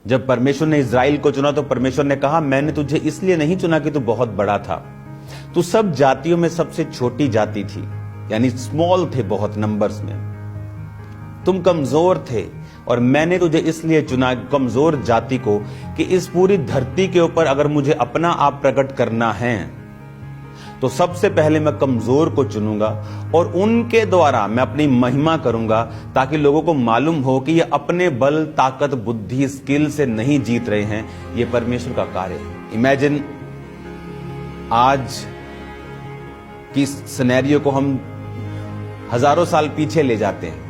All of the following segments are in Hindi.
जब परमेश्वर ने इज़राइल को चुना तो परमेश्वर ने कहा, मैंने तुझे इसलिए नहीं चुना कि तू बहुत बड़ा था, तू सब जातियों में सबसे छोटी जाति थी, यानी स्मॉल थे बहुत नंबर्स में, तुम कमजोर थे, और मैंने तुझे इसलिए चुना कमजोर जाति को कि इस पूरी धरती के ऊपर अगर मुझे अपना आप प्रकट करना है तो सबसे पहले मैं कमजोर को चुनूंगा और उनके द्वारा मैं अपनी महिमा करूंगा, ताकि लोगों को मालूम हो कि ये अपने बल, ताकत, बुद्धि, स्किल से नहीं जीत रहे हैं, ये परमेश्वर का कार्य है। इमेजिन आज की सिनेरियो को हम हजारों साल पीछे ले जाते हैं,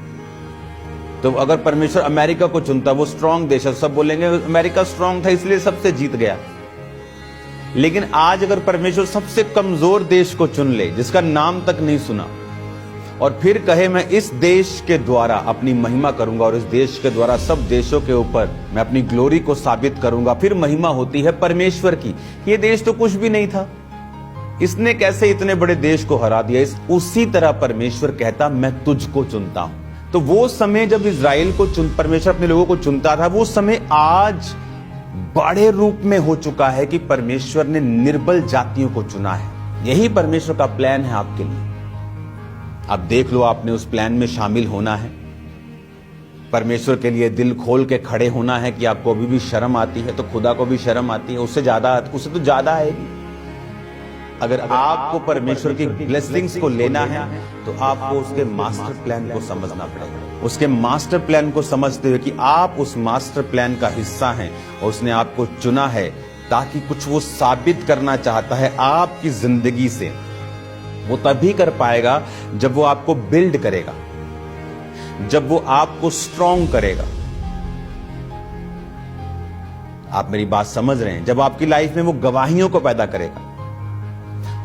तो अगर परमेश्वर अमेरिका को चुनता, वो स्ट्रांग देश है, सब बोलेंगे अमेरिका स्ट्रांग था इसलिए सबसे जीत गया। लेकिन आज अगर परमेश्वर सबसे कमजोर देश को चुन ले, जिसका नाम तक नहीं सुना, और फिर कहे मैं इस देश के द्वारा अपनी महिमा करूंगा और इस देश के द्वारा सब देशों के ऊपर मैं अपनी ग्लोरी को साबित करूंगा, फिर महिमा होती है परमेश्वर की। ये देश तो कुछ भी नहीं था, इसने कैसे इतने बड़े देश को हरा दिया। उसी तरह परमेश्वर कहता, मैं तुझको चुनता हूं। तो वो समय जब इज़राइल को परमेश्वर अपने लोगों को चुनता था, वो समय आज बड़े रूप में हो चुका है कि परमेश्वर ने निर्बल जातियों को चुना है। यही परमेश्वर का प्लान है आपके लिए। अब देख लो, आपने उस प्लान में शामिल होना है। परमेश्वर के लिए दिल खोल के खड़े होना है कि आपको अभी भी शर्म आती है तो खुदा को भी शर्म आती है, उससे तो ज्यादा आएगी। अगर आपको परमेश्वर की ब्लेसिंग्स को लेना है तो आपको उसके मास्टर प्लान को समझना पड़ेगा। उसके मास्टर प्लान को समझते हुए कि आप उस मास्टर प्लान का हिस्सा हैं और उसने आपको चुना है ताकि कुछ वो साबित करना चाहता है आपकी जिंदगी से। वो तभी कर पाएगा जब वो आपको बिल्ड करेगा, जब वो आपको स्ट्रॉन्ग करेगा। आप मेरी बात समझ रहे हैं? जब आपकी लाइफ में वो गवाहियों को पैदा करेगा।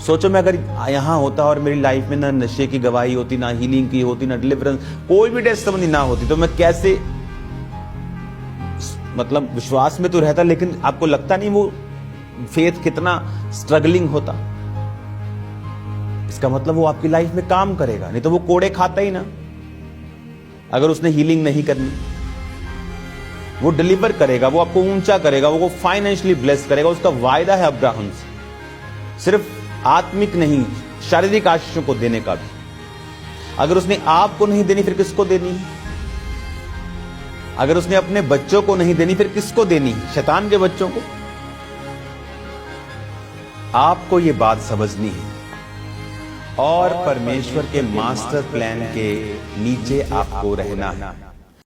सोचो, मैं अगर यहां होता और मेरी लाइफ में ना नशे की गवाही होती, ना हीलिंग की होती, ना डिलीवरेंस, कोई भी टेस्टिमनी ना होती, तो मैं कैसे, मतलब विश्वास में तो रहता, लेकिन आपको लगता नहीं वो फेथ कितना स्ट्रगलिंग होता। इसका मतलब वो आपकी लाइफ में काम करेगा, नहीं तो वो कोड़े खाता ही ना। अगर उसने हीलिंग नहीं करनी, वो डिलीवर करेगा, वो आपको ऊंचा करेगा, वो फाइनेंशियली ब्लेस करेगा। उसका वायदा है अब्राहम से, सिर्फ आत्मिक नहीं, शारीरिक आशीषों को देने का भी। अगर उसने आपको नहीं देनी, फिर किसको देनी है? अगर उसने अपने बच्चों को नहीं देनी, फिर किसको देनी है? शैतान के बच्चों को। आपको यह बात समझनी है और परमेश्वर के मास्टर प्लान के नीचे आपको रहना है।